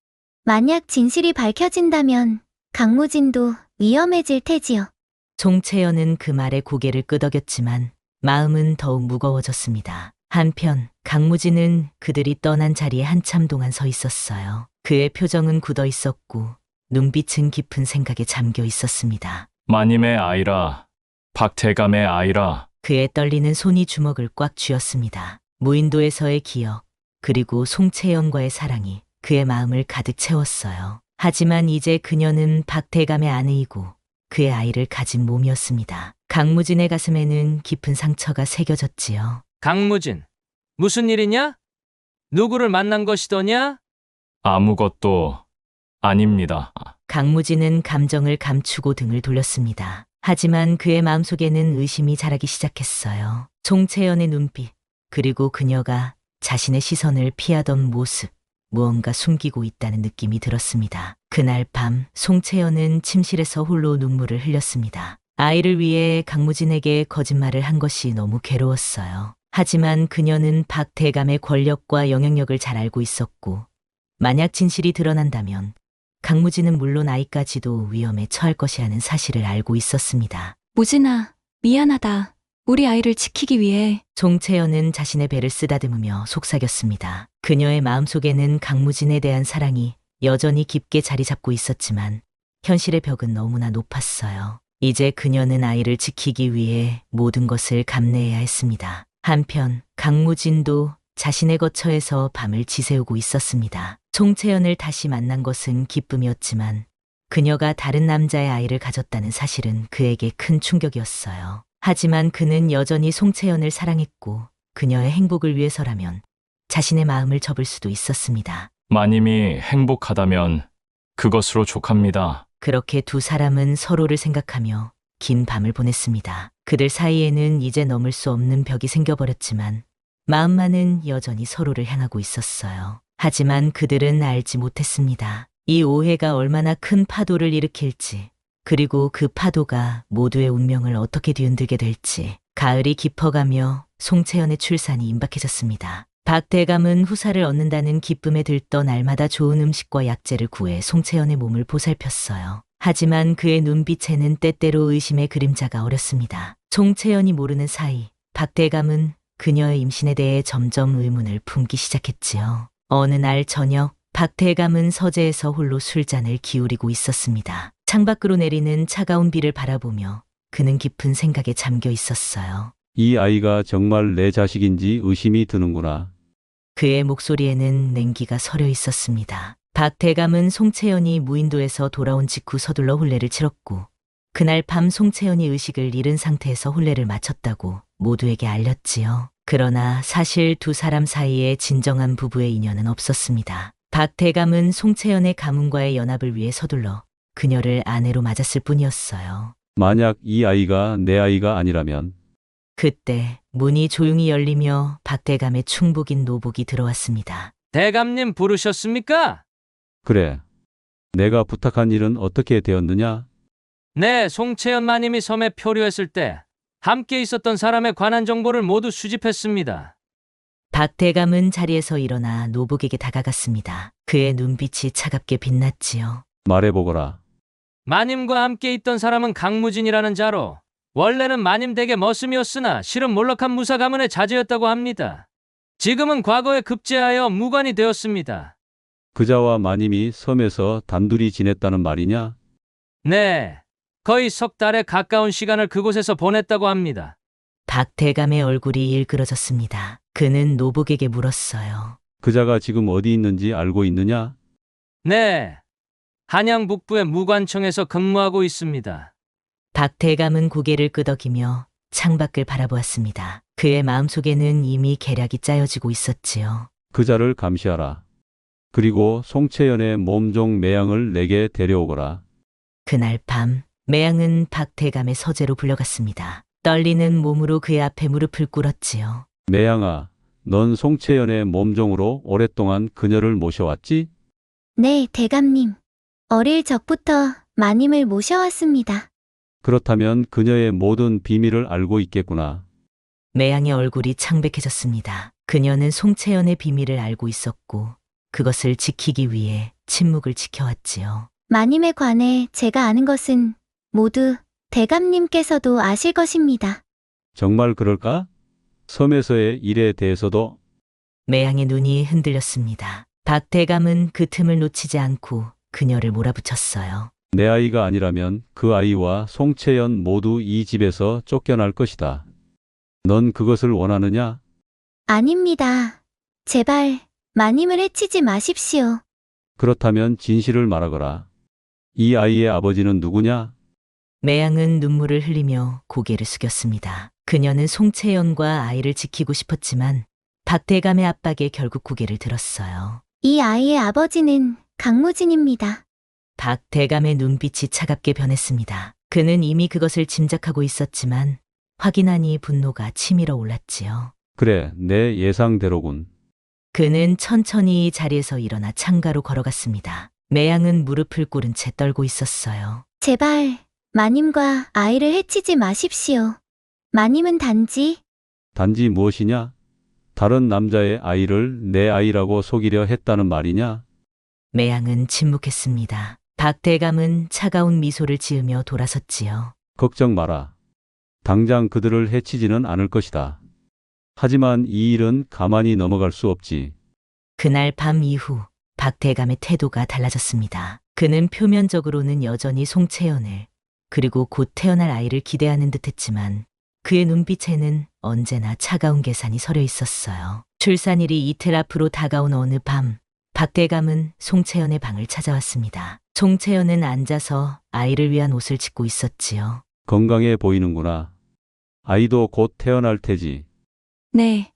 만약 진실이 밝혀진다면 강무진도 위험해질 테지요. 송채연은 그 말에 고개를 끄덕였지만 마음은 더욱 무거워졌습니다. 한편 강무진은 그들이 떠난 자리에 한참 동안 서 있었어요. 그의 표정은 굳어 있었고 눈빛은 깊은 생각에 잠겨 있었습니다. 마님의 아이라, 박대감의 아이라. 그의 떨리는 손이 주먹을 꽉 쥐었습니다. 무인도에서의 기억, 그리고 송채연과의 사랑이 그의 마음을 가득 채웠어요. 하지만 이제 그녀는 박대감의 아내이고 그의 아이를 가진 몸이었습니다. 강무진의 가슴에는 깊은 상처가 새겨졌지요. 강무진, 무슨 일이냐? 누구를 만난 것이더냐? 아무것도 아닙니다. 강무진은 감정을 감추고 등을 돌렸습니다. 하지만 그의 마음속에는 의심이 자라기 시작했어요. 송채연의 눈빛, 그리고 그녀가 자신의 시선을 피하던 모습, 무언가 숨기고 있다는 느낌이 들었습니다. 그날 밤 송채연은 침실에서 홀로 눈물을 흘렸습니다. 아이를 위해 강무진에게 거짓말을 한 것이 너무 괴로웠어요. 하지만 그녀는 박대감의 권력과 영향력을 잘 알고 있었고 만약 진실이 드러난다면 강무진은 물론 아이까지도 위험에 처할 것이라는 사실을 알고 있었습니다. 무진아, 미안하다. 우리 아이를 지키기 위해. 송채연은 자신의 배를 쓰다듬으며 속삭였습니다. 그녀의 마음속에는 강무진에 대한 사랑이 여전히 깊게 자리 잡고 있었지만 현실의 벽은 너무나 높았어요. 이제 그녀는 아이를 지키기 위해 모든 것을 감내해야 했습니다. 한편 강무진도 자신의 거처에서 밤을 지새우고 있었습니다. 송채연을 다시 만난 것은 기쁨이었지만 그녀가 다른 남자의 아이를 가졌다는 사실은 그에게 큰 충격이었어요. 하지만 그는 여전히 송채연을 사랑했고 그녀의 행복을 위해서라면 자신의 마음을 접을 수도 있었습니다. 마님이 행복하다면 그것으로 족합니다. 그렇게 두 사람은 서로를 생각하며 긴 밤을 보냈습니다. 그들 사이에는 이제 넘을 수 없는 벽이 생겨버렸지만 마음만은 여전히 서로를 향하고 있었어요. 하지만 그들은 알지 못했습니다. 이 오해가 얼마나 큰 파도를 일으킬지, 그리고 그 파도가 모두의 운명을 어떻게 뒤흔들게 될지. 가을이 깊어가며 송채연의 출산이 임박해졌습니다. 박대감은 후사를 얻는다는 기쁨에 들떠 날마다 좋은 음식과 약재를 구해 송채연의 몸을 보살폈어요. 하지만 그의 눈빛에는 때때로 의심의 그림자가 어렸습니다. 송채연이 모르는 사이 박대감은 그녀의 임신에 대해 점점 의문을 품기 시작했지요. 어느 날 저녁 박대감은 서재에서 홀로 술잔을 기울이고 있었습니다. 창밖으로 내리는 차가운 비를 바라보며 그는 깊은 생각에 잠겨 있었어요. 이 아이가 정말 내 자식인지 의심이 드는구나. 그의 목소리에는 냉기가 서려 있었습니다. 박대감은 송채연이 무인도에서 돌아온 직후 서둘러 혼례를 치렀고 그날 밤 송채연이 의식을 잃은 상태에서 혼례를 마쳤다고 모두에게 알렸지요. 그러나 사실 두 사람 사이에 진정한 부부의 인연은 없었습니다. 박대감은 송채연의 가문과의 연합을 위해 서둘러 그녀를 아내로 맞았을 뿐이었어요. 만약 이 아이가 내 아이가 아니라면 그때 문이 조용히 열리며 박대감의 충복인 노복이 들어왔습니다. 대감님 부르셨습니까? 그래. 내가 부탁한 일은 어떻게 되었느냐? 네, 송채연 마님이 섬에 표류했을 때 함께 있었던 사람에 관한 정보를 모두 수집했습니다. 박대감은 자리에서 일어나 노복에게 다가갔습니다. 그의 눈빛이 차갑게 빛났지요. 말해보거라. 마님과 함께 있던 사람은 강무진이라는 자로 원래는 마님 댁의 머슴이었으나 실은 몰락한 무사 가문의 자제였다고 합니다. 지금은 과거에 급제하여 무관이 되었습니다. 그자와 마님이 섬에서 단둘이 지냈다는 말이냐? 네, 거의 석 달에 가까운 시간을 그곳에서 보냈다고 합니다. 박대감의 얼굴이 일그러졌습니다. 그는 노복에게 물었어요. 그자가 지금 어디 있는지 알고 있느냐? 네, 한양 북부의 무관청에서 근무하고 있습니다. 박대감은 고개를 끄덕이며 창밖을 바라보았습니다. 그의 마음속에는 이미 계략이 짜여지고 있었지요. 그자를 감시하라. 그리고 송채연의 몸종 매양을 내게 데려오거라. 그날 밤 매양은 박대감의 서재로 불려갔습니다. 떨리는 몸으로 그의 앞에 무릎을 꿇었지요. 매양아, 넌 송채연의 몸종으로 오랫동안 그녀를 모셔왔지? 네, 대감님. 어릴 적부터 마님을 모셔왔습니다. 그렇다면 그녀의 모든 비밀을 알고 있겠구나. 매양의 얼굴이 창백해졌습니다. 그녀는 송채연의 비밀을 알고 있었고 그것을 지키기 위해 침묵을 지켜왔지요. 마님에 관해 제가 아는 것은 모두 대감님께서도 아실 것입니다. 정말 그럴까? 섬에서의 일에 대해서도 매양의 눈이 흔들렸습니다. 박 대감은 그 틈을 놓치지 않고 그녀를 몰아붙였어요. 내 아이가 아니라면 그 아이와 송채연 모두 이 집에서 쫓겨날 것이다. 넌 그것을 원하느냐? 아닙니다. 제발 마님을 해치지 마십시오. 그렇다면 진실을 말하거라. 이 아이의 아버지는 누구냐? 매양은 눈물을 흘리며 고개를 숙였습니다. 그녀는 송채연과 아이를 지키고 싶었지만 박 대감의 압박에 결국 고개를 들었어요. 이 아이의 아버지는 강무진입니다. 박 대감의 눈빛이 차갑게 변했습니다. 그는 이미 그것을 짐작하고 있었지만 확인하니 분노가 치밀어 올랐지요. 그래, 내 예상대로군. 그는 천천히 자리에서 일어나 창가로 걸어갔습니다. 매양은 무릎을 꿇은 채 떨고 있었어요. 제발 마님과 아이를 해치지 마십시오. 마님은 단지 단지 무엇이냐? 다른 남자의 아이를 내 아이라고 속이려 했다는 말이냐? 매양은 침묵했습니다. 박 대감은 차가운 미소를 지으며 돌아섰지요. 걱정 마라. 당장 그들을 해치지는 않을 것이다. 하지만 이 일은 가만히 넘어갈 수 없지. 그날 밤 이후 박 대감의 태도가 달라졌습니다. 그는 표면적으로는 여전히 송채연을 그리고 곧 태어날 아이를 기대하는 듯했지만 그의 눈빛에는 언제나 차가운 계산이 서려 있었어요. 출산일이 이틀 앞으로 다가온 어느 밤 박 대감은 송채연의 방을 찾아왔습니다. 송채연은 앉아서 아이를 위한 옷을 짓고 있었지요. 건강해 보이는구나. 아이도 곧 태어날 테지. 네.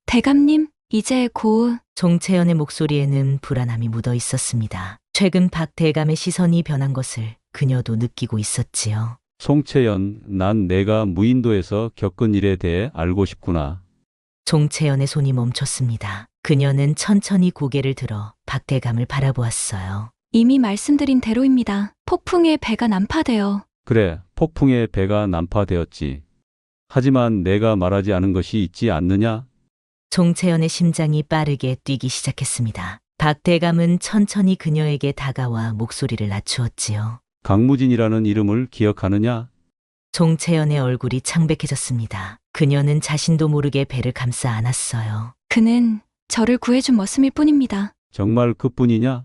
대감님, 이제 곧. 송채연의 목소리에는 불안함이 묻어 있었습니다. 최근 박 대감의 시선이 변한 것을 그녀도 느끼고 있었지요. 송채연, 난 내가 무인도에서 겪은 일에 대해 알고 싶구나. 송채연의 손이 멈췄습니다. 그녀는 천천히 고개를 들어 박 대감을 바라보았어요. 이미 말씀드린 대로입니다. 폭풍에 배가 난파되어. 그래, 폭풍에 배가 난파되었지. 하지만 내가 말하지 않은 것이 있지 않느냐? 송채연의 심장이 빠르게 뛰기 시작했습니다. 박 대감은 천천히 그녀에게 다가와 목소리를 낮추었지요. 강무진이라는 이름을 기억하느냐? 송채연의 얼굴이 창백해졌습니다. 그녀는 자신도 모르게 배를 감싸 안았어요. 그는 저를 구해준 머슴일 뿐입니다. 정말 그뿐이냐?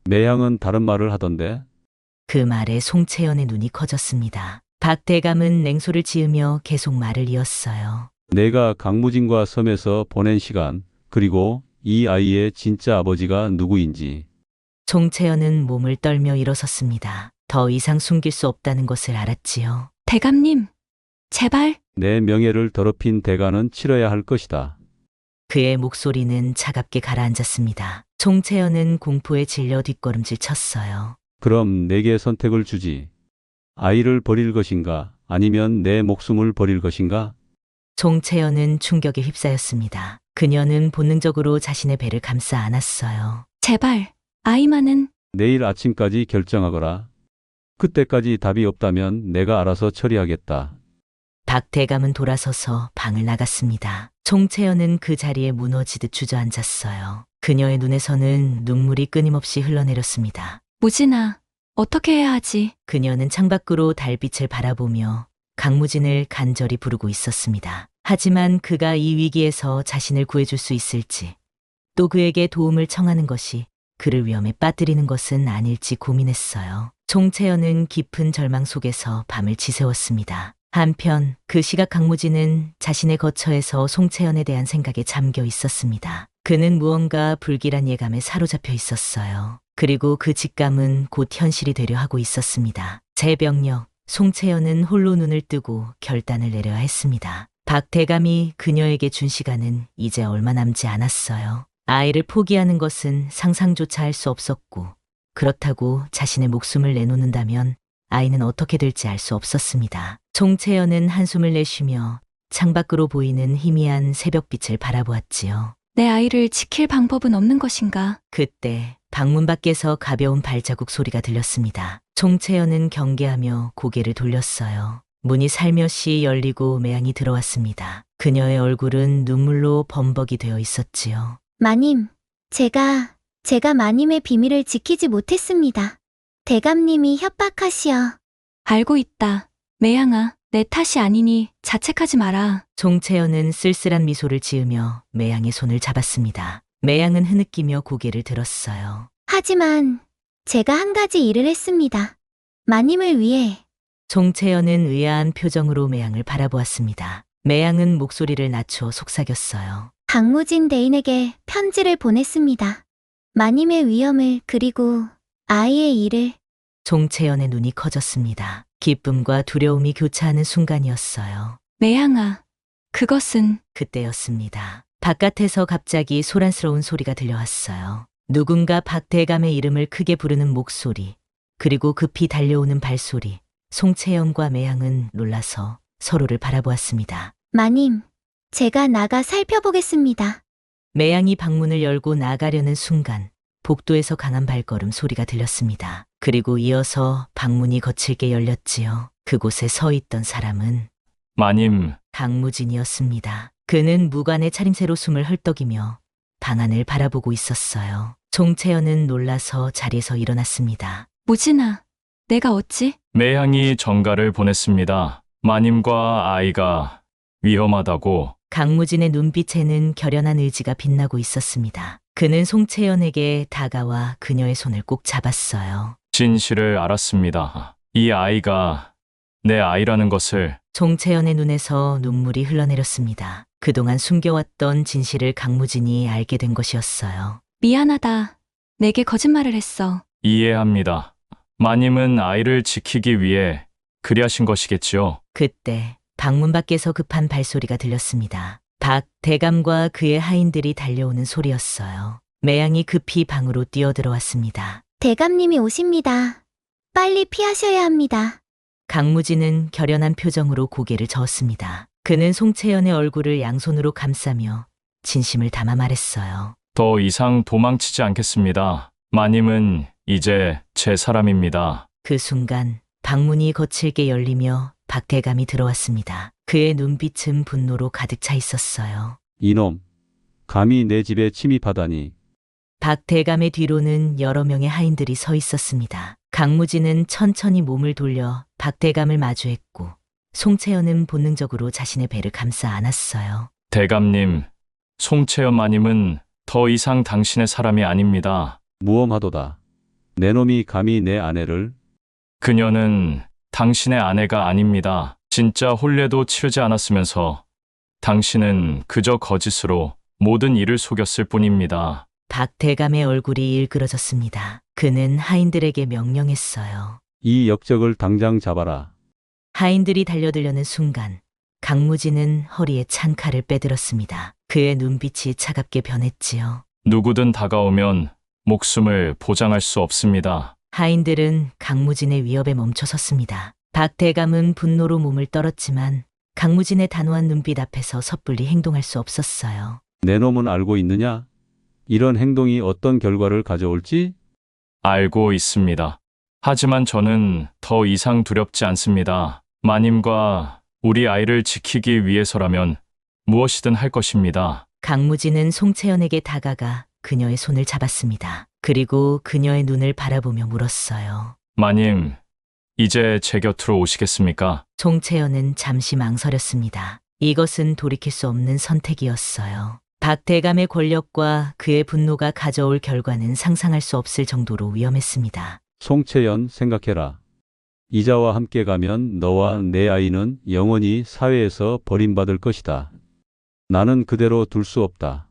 매양은 다른 말을 하던데. 그 말에 송채연의 눈이 커졌습니다. 박 대감은 냉소를 지으며 계속 말을 이었어요. 내가 강무진과 섬에서 보낸 시간, 그리고 이 아이의 진짜 아버지가 누구인지. 송채연은 몸을 떨며 일어섰습니다. 더 이상 숨길 수 없다는 것을 알았지요. 대감님, 제발. 내 명예를 더럽힌 대가는 치러야 할 것이다. 그의 목소리는 차갑게 가라앉았습니다. 송채연은 공포에 질려 뒷걸음질 쳤어요. 그럼 내게 선택을 주지. 아이를 버릴 것인가? 아니면 내 목숨을 버릴 것인가? 송채연은 충격에 휩싸였습니다. 그녀는 본능적으로 자신의 배를 감싸 안았어요. 제발. 아이만은. 내일 아침까지 결정하거라. 그때까지 답이 없다면 내가 알아서 처리하겠다. 박 대감은 돌아서서 방을 나갔습니다. 송채연은 그 자리에 무너지듯 주저앉았어요. 그녀의 눈에서는 눈물이 끊임없이 흘러내렸습니다. 무진아, 어떻게 해야 하지? 그녀는 창밖으로 달빛을 바라보며 강무진을 간절히 부르고 있었습니다. 하지만 그가 이 위기에서 자신을 구해줄 수 있을지, 또 그에게 도움을 청하는 것이 그를 위험에 빠뜨리는 것은 아닐지 고민했어요. 송채연은 깊은 절망 속에서 밤을 지새웠습니다. 한편 그 시각 강무진은 자신의 거처에서 송채연에 대한 생각에 잠겨 있었습니다. 그는 무언가 불길한 예감에 사로잡혀 있었어요. 그리고 그 직감은 곧 현실이 되려 하고 있었습니다. 새벽녘 송채연은 홀로 눈을 뜨고 결단을 내려야 했습니다. 박 대감이 그녀에게 준 시간은 이제 얼마 남지 않았어요. 아이를 포기하는 것은 상상조차 할 수 없었고, 그렇다고 자신의 목숨을 내놓는다면 아이는 어떻게 될지 알 수 없었습니다. 송채연은 한숨을 내쉬며 창밖으로 보이는 희미한 새벽빛을 바라보았지요. 내 아이를 지킬 방법은 없는 것인가? 그때 방문 밖에서 가벼운 발자국 소리가 들렸습니다. 송채연은 경계하며 고개를 돌렸어요. 문이 살며시 열리고 매양이 들어왔습니다. 그녀의 얼굴은 눈물로 범벅이 되어 있었지요. 마님, 제가 마님의 비밀을 지키지 못했습니다. 대감님이 협박하시어. 알고 있다. 매양아, 내 탓이 아니니 자책하지 마라. 송채연은 쓸쓸한 미소를 지으며 매양의 손을 잡았습니다. 매양은 흐느끼며 고개를 들었어요. 하지만 제가 한 가지 일을 했습니다. 마님을 위해. 송채연은 의아한 표정으로 매양을 바라보았습니다. 매양은 목소리를 낮춰 속삭였어요. 강무진 대인에게 편지를 보냈습니다. 마님의 위험을 그리고 아이의 일을. 송채연의 눈이 커졌습니다. 기쁨과 두려움이 교차하는 순간이었어요. 매양아, 그것은 그때였습니다. 바깥에서 갑자기 소란스러운 소리가 들려왔어요. 누군가 박대감의 이름을 크게 부르는 목소리, 그리고 급히 달려오는 발소리. 송채연과 매양은 놀라서 서로를 바라보았습니다. 마님, 제가 나가 살펴보겠습니다. 매양이 방문을 열고 나가려는 순간 복도에서 강한 발걸음 소리가 들렸습니다. 그리고 이어서 방문이 거칠게 열렸지요. 그곳에 서 있던 사람은 마님, 강무진이었습니다. 그는 무관의 차림새로 숨을 헐떡이며 방 안을 바라보고 있었어요. 송채연은 놀라서 자리에서 일어났습니다. 무진아, 내가 어찌? 매향이 전가를 보냈습니다. 마님과 아이가 위험하다고. 강무진의 눈빛에는 결연한 의지가 빛나고 있었습니다. 그는 송채연에게 다가와 그녀의 손을 꼭 잡았어요. 진실을 알았습니다. 이 아이가 내 아이라는 것을. 송채연의 눈에서 눈물이 흘러내렸습니다. 그동안 숨겨왔던 진실을 강무진이 알게 된 것이었어요. 미안하다. 내게 거짓말을 했어. 이해합니다. 마님은 아이를 지키기 위해 그리하신 것이겠지요. 그때 방문 밖에서 급한 발소리가 들렸습니다. 박 대감과 그의 하인들이 달려오는 소리였어요. 매양이 급히 방으로 뛰어들어왔습니다. 대감님이 오십니다. 빨리 피하셔야 합니다. 강무진은 결연한 표정으로 고개를 저었습니다. 그는 송채연의 얼굴을 양손으로 감싸며 진심을 담아 말했어요. 더 이상 도망치지 않겠습니다. 마님은 이제 제 사람입니다. 그 순간 방문이 거칠게 열리며 박대감이 들어왔습니다. 그의 눈빛은 분노로 가득 차 있었어요. 이놈, 감히 내 집에 침입하다니. 박대감의 뒤로는 여러 명의 하인들이 서 있었습니다. 강무진은 천천히 몸을 돌려 박대감을 마주했고 송채연은 본능적으로 자신의 배를 감싸 안았어요. 대감님, 송채연 마님은 더 이상 당신의 사람이 아닙니다. 무엄하도다. 내 놈이 감히 내 아내를. 그녀는 당신의 아내가 아닙니다. 진짜 혼례도 치르지 않았으면서 당신은 그저 거짓으로 모든 일을 속였을 뿐입니다. 박대감의 얼굴이 일그러졌습니다. 그는 하인들에게 명령했어요. 이 역적을 당장 잡아라. 하인들이 달려들려는 순간 강무진은 허리에 찬 칼을 빼들었습니다. 그의 눈빛이 차갑게 변했지요. 누구든 다가오면 목숨을 보장할 수 없습니다. 하인들은 강무진의 위협에 멈춰섰습니다. 박대감은 분노로 몸을 떨었지만 강무진의 단호한 눈빛 앞에서 섣불리 행동할 수 없었어요. 내 놈은 알고 있느냐? 이런 행동이 어떤 결과를 가져올지? 알고 있습니다. 하지만 저는 더 이상 두렵지 않습니다. 마님과 우리 아이를 지키기 위해서라면 무엇이든 할 것입니다. 강무진은 송채연에게 다가가 그녀의 손을 잡았습니다. 그리고 그녀의 눈을 바라보며 물었어요. 마님, 이제 제 곁으로 오시겠습니까? 송채연은 잠시 망설였습니다. 이것은 돌이킬 수 없는 선택이었어요. 박대감의 권력과 그의 분노가 가져올 결과는 상상할 수 없을 정도로 위험했습니다. 송채연, 생각해라. 이자와 함께 가면 너와 내 아이는 영원히 사회에서 버림받을 것이다. 나는 그대로 둘 수 없다.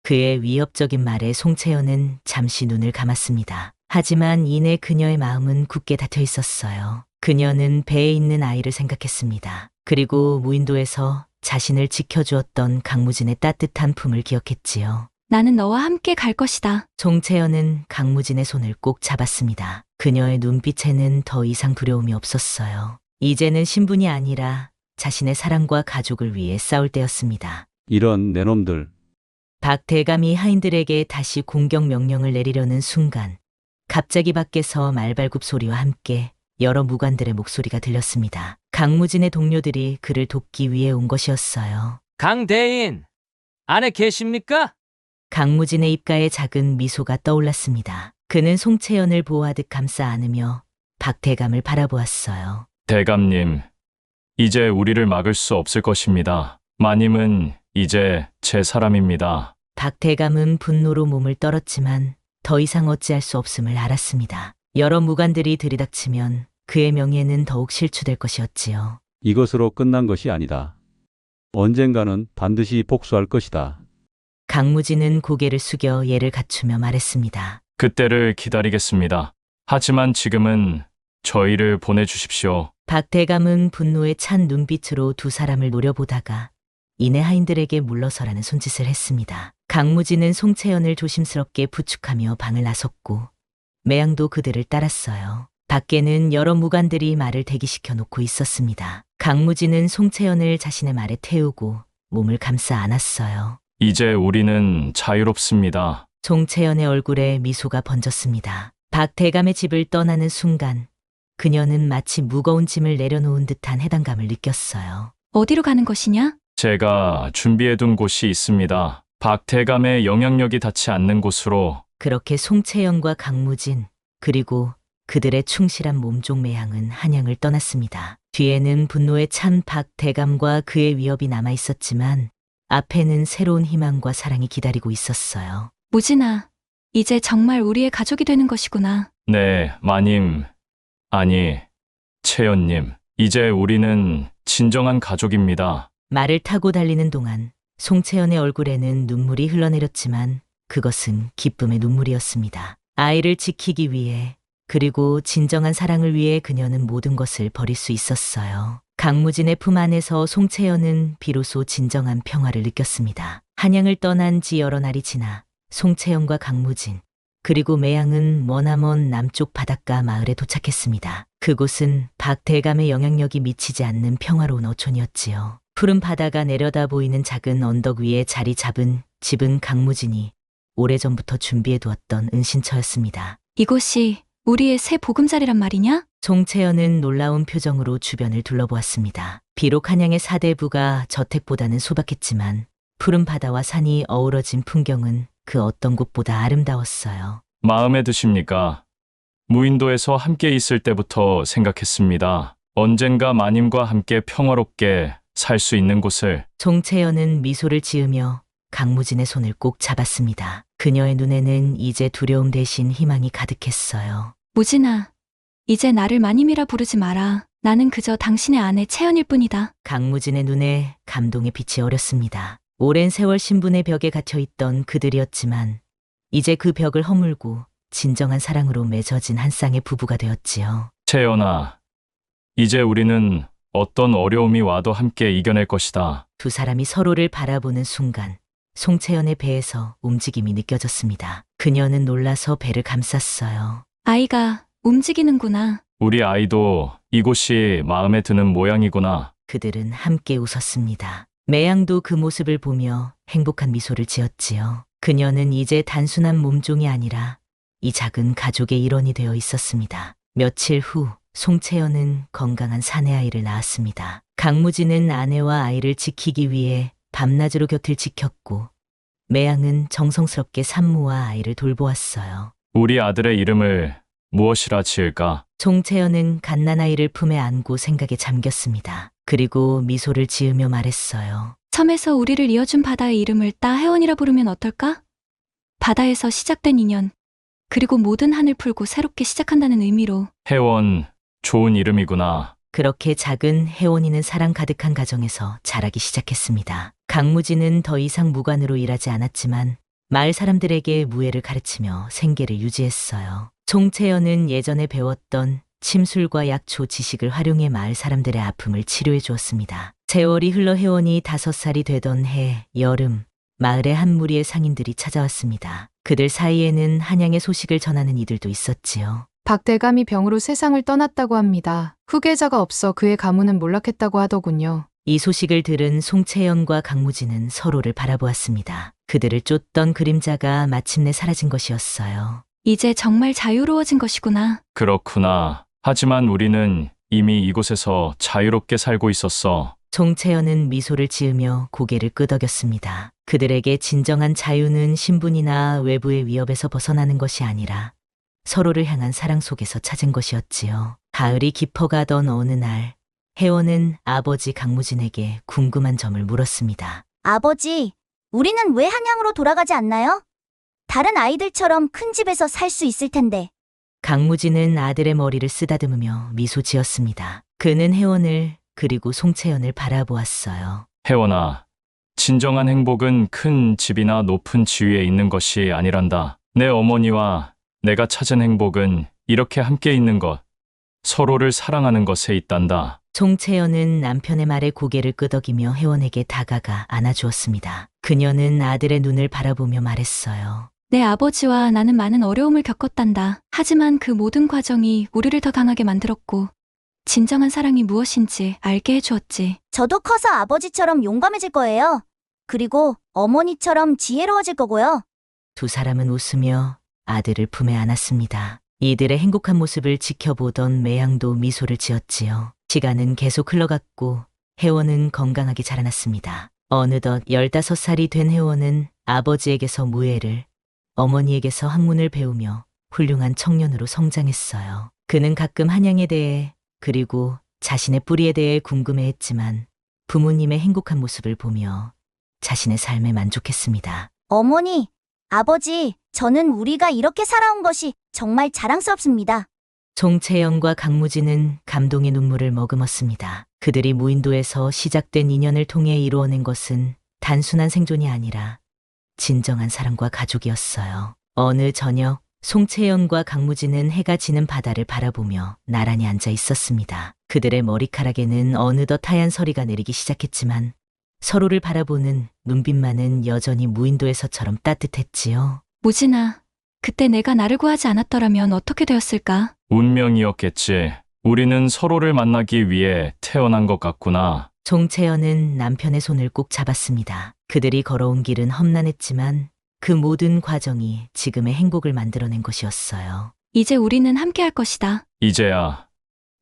그의 위협적인 말에 송채연은 잠시 눈을 감았습니다. 하지만 이내 그녀의 마음은 굳게 닫혀 있었어요. 그녀는 배에 있는 아이를 생각했습니다. 그리고 무인도에서 자신을 지켜주었던 강무진의 따뜻한 품을 기억했지요. 나는 너와 함께 갈 것이다. 송채연은 강무진의 손을 꼭 잡았습니다. 그녀의 눈빛에는 더 이상 두려움이 없었어요. 이제는 신분이 아니라 자신의 사랑과 가족을 위해 싸울 때였습니다. 이런 내 놈들. 박 대감이 하인들에게 다시 공격 명령을 내리려는 순간 갑자기 밖에서 말발굽 소리와 함께 여러 무관들의 목소리가 들렸습니다. 강무진의 동료들이 그를 돕기 위해 온 것이었어요. 강대인, 안에 계십니까? 강무진의 입가에 작은 미소가 떠올랐습니다. 그는 송채연을 보호하듯 감싸 안으며 박 대감을 바라보았어요. 대감님, 이제 우리를 막을 수 없을 것입니다. 마님은 이제 제 사람입니다. 박 대감은 분노로 몸을 떨었지만 더 이상 어찌할 수 없음을 알았습니다. 여러 무관들이 들이닥치면 그의 명예는 더욱 실추될 것이었지요. 이것으로 끝난 것이 아니다. 언젠가는 반드시 복수할 것이다. 강무진은 고개를 숙여 예를 갖추며 말했습니다. 그때를 기다리겠습니다. 하지만 지금은 저희를 보내주십시오. 박 대감은 분노에 찬 눈빛으로 두 사람을 노려보다가 이내 하인들에게 물러서라는 손짓을 했습니다. 강무진은 송채연을 조심스럽게 부축하며 방을 나섰고 매양도 그들을 따랐어요. 밖에는 여러 무관들이 말을 대기시켜 놓고 있었습니다. 강무진은 송채연을 자신의 말에 태우고 몸을 감싸 안았어요. 이제 우리는 자유롭습니다. 송채연의 얼굴에 미소가 번졌습니다. 박 대감의 집을 떠나는 순간 그녀는 마치 무거운 짐을 내려놓은 듯한 해당감을 느꼈어요. 어디로 가는 것이냐? 제가 준비해둔 곳이 있습니다. 박 대감의 영향력이 닿지 않는 곳으로. 그렇게 송채연과 강무진 그리고 그들의 충실한 몸종 매향은 한양을 떠났습니다. 뒤에는 분노에 찬 박 대감과 그의 위협이 남아 있었지만 앞에는 새로운 희망과 사랑이 기다리고 있었어요. 무진아, 이제 정말 우리의 가족이 되는 것이구나. 네, 마님. 아니, 채연님. 이제 우리는 진정한 가족입니다. 말을 타고 달리는 동안 송채연의 얼굴에는 눈물이 흘러내렸지만 그것은 기쁨의 눈물이었습니다. 아이를 지키기 위해 그리고 진정한 사랑을 위해 그녀는 모든 것을 버릴 수 있었어요. 강무진의 품 안에서 송채연은 비로소 진정한 평화를 느꼈습니다. 한양을 떠난 지 여러 날이 지나 송채연과 강무진 그리고 매양은 머나먼 남쪽 바닷가 마을에 도착했습니다. 그곳은 박 대감의 영향력이 미치지 않는 평화로운 어촌이었지요. 푸른 바다가 내려다 보이는 작은 언덕 위에 자리 잡은 집은 강무진이 오래전부터 준비해두었던 은신처였습니다. 이곳이 우리의 새 보금자리란 말이냐? 송채연은 놀라운 표정으로 주변을 둘러보았습니다. 비록 한양의 사대부가 저택보다는 소박했지만 푸른 바다와 산이 어우러진 풍경은 그 어떤 곳보다 아름다웠어요. 마음에 드십니까? 무인도에서 함께 있을 때부터 생각했습니다. 언젠가 마님과 함께 평화롭게 살 수 있는 곳을. 송채연은 미소를 지으며 강무진의 손을 꼭 잡았습니다. 그녀의 눈에는 이제 두려움 대신 희망이 가득했어요. 무진아, 이제 나를 마님이라 부르지 마라. 나는 그저 당신의 아내 채연일 뿐이다. 강무진의 눈에 감동의 빛이 어렸습니다. 오랜 세월 신분의 벽에 갇혀있던 그들이었지만 이제 그 벽을 허물고 진정한 사랑으로 맺어진 한 쌍의 부부가 되었지요. 채연아, 이제 우리는 어떤 어려움이 와도 함께 이겨낼 것이다. 두 사람이 서로를 바라보는 순간 송채연의 배에서 움직임이 느껴졌습니다. 그녀는 놀라서 배를 감쌌어요. 아이가 움직이는구나. 우리 아이도 이곳이 마음에 드는 모양이구나. 그들은 함께 웃었습니다. 매양도 그 모습을 보며 행복한 미소를 지었지요. 그녀는 이제 단순한 몸종이 아니라 이 작은 가족의 일원이 되어 있었습니다. 며칠 후 송채연은 건강한 사내 아이를 낳았습니다. 강무진은 아내와 아이를 지키기 위해 밤낮으로 곁을 지켰고 매양은 정성스럽게 산모와 아이를 돌보았어요. 우리 아들의 이름을 무엇이라 지을까? 송채연은 갓난아이를 품에 안고 생각에 잠겼습니다. 그리고 미소를 지으며 말했어요. 섬에서 우리를 이어준 바다의 이름을 따혜원이라 부르면 어떨까? 바다에서 시작된 인연, 그리고 모든 한을 풀고 새롭게 시작한다는 의미로. 혜원, 좋은 이름이구나. 그렇게 작은 혜원이는 사랑 가득한 가정에서 자라기 시작했습니다. 강무진은 더 이상 무관으로 일하지 않았지만 마을 사람들에게 무예를 가르치며 생계를 유지했어요. 송채연은 예전에 배웠던 침술과 약초 지식을 활용해 마을 사람들의 아픔을 치료해 주었습니다. 세월이 흘러 혜원이 5살이 되던 해 여름, 마을에 한 무리의 상인들이 찾아왔습니다. 그들 사이에는 한양의 소식을 전하는 이들도 있었지요. 박 대감이 병으로 세상을 떠났다고 합니다. 후계자가 없어 그의 가문은 몰락했다고 하더군요. 이 소식을 들은 송채연과 강무진은 서로를 바라보았습니다. 그들을 쫓던 그림자가 마침내 사라진 것이었어요. 이제 정말 자유로워진 것이구나. 그렇구나. 하지만 우리는 이미 이곳에서 자유롭게 살고 있었어. 송채연은 미소를 지으며 고개를 끄덕였습니다. 그들에게 진정한 자유는 신분이나 외부의 위협에서 벗어나는 것이 아니라 서로를 향한 사랑 속에서 찾은 것이었지요. 가을이 깊어가던 어느 날, 혜원은 아버지 강무진에게 궁금한 점을 물었습니다. 아버지, 우리는 왜 한양으로 돌아가지 않나요? 다른 아이들처럼 큰 집에서 살 수 있을 텐데. 강무진은 아들의 머리를 쓰다듬으며 미소 지었습니다. 그는 혜원을 그리고 송채연을 바라보았어요. 혜원아, 진정한 행복은 큰 집이나 높은 지위에 있는 것이 아니란다. 내 어머니와 내가 찾은 행복은 이렇게 함께 있는 것, 서로를 사랑하는 것에 있단다. 송채연은 남편의 말에 고개를 끄덕이며 혜원에게 다가가 안아주었습니다. 그녀는 아들의 눈을 바라보며 말했어요. 내 아버지와 나는 많은 어려움을 겪었단다. 하지만 그 모든 과정이 우리를 더 강하게 만들었고, 진정한 사랑이 무엇인지 알게 해주었지. 저도 커서 아버지처럼 용감해질 거예요. 그리고 어머니처럼 지혜로워질 거고요. 두 사람은 웃으며 아들을 품에 안았습니다. 이들의 행복한 모습을 지켜보던 매양도 미소를 지었지요. 시간은 계속 흘러갔고 혜원은 건강하게 자라났습니다. 어느덧 15살이 된 혜원은 아버지에게서 무예를, 어머니에게서 학문을 배우며 훌륭한 청년으로 성장했어요. 그는 가끔 한양에 대해 그리고 자신의 뿌리에 대해 궁금해했지만 부모님의 행복한 모습을 보며 자신의 삶에 만족했습니다. 어머니, 아버지, 저는 우리가 이렇게 살아온 것이 정말 자랑스럽습니다. 송채연과 강무진은 감동의 눈물을 머금었습니다. 그들이 무인도에서 시작된 인연을 통해 이루어낸 것은 단순한 생존이 아니라 진정한 사랑과 가족이었어요. 어느 저녁, 송채연과 강무진은 해가 지는 바다를 바라보며 나란히 앉아 있었습니다. 그들의 머리카락에는 어느덧 하얀 서리가 내리기 시작했지만 서로를 바라보는 눈빛만은 여전히 무인도에서처럼 따뜻했지요. 무진아, 그때 내가 나를 구하지 않았더라면 어떻게 되었을까? 운명이었겠지. 우리는 서로를 만나기 위해 태어난 것 같구나. 송채연은 남편의 손을 꼭 잡았습니다. 그들이 걸어온 길은 험난했지만 그 모든 과정이 지금의 행복을 만들어낸 것이었어요. 이제 우리는 함께 할 것이다. 이제야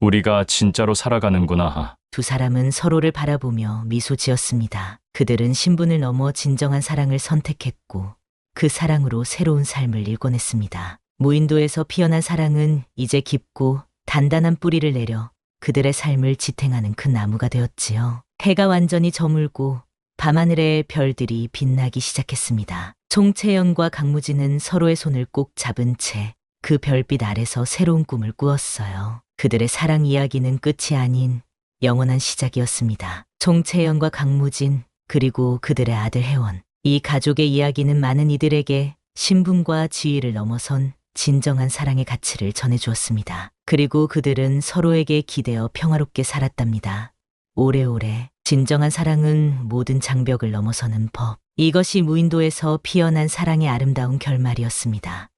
우리가 진짜로 살아가는구나. 두 사람은 서로를 바라보며 미소 지었습니다. 그들은 신분을 넘어 진정한 사랑을 선택했고 그 사랑으로 새로운 삶을 일궈냈습니다. 무인도에서 피어난 사랑은 이제 깊고 단단한 뿌리를 내려 그들의 삶을 지탱하는 큰 나무가 되었지요. 해가 완전히 저물고 밤하늘에 별들이 빛나기 시작했습니다. 송채연과 강무진은 서로의 손을 꼭 잡은 채 그 별빛 아래서 새로운 꿈을 꾸었어요. 그들의 사랑 이야기는 끝이 아닌 영원한 시작이었습니다. 송채연과 강무진, 그리고 그들의 아들 혜원. 이 가족의 이야기는 많은 이들에게 신분과 지위를 넘어선 진정한 사랑의 가치를 전해주었습니다. 그리고 그들은 서로에게 기대어 평화롭게 살았답니다. 오래오래. 진정한 사랑은 모든 장벽을 넘어서는 법. 이것이 무인도에서 피어난 사랑의 아름다운 결말이었습니다.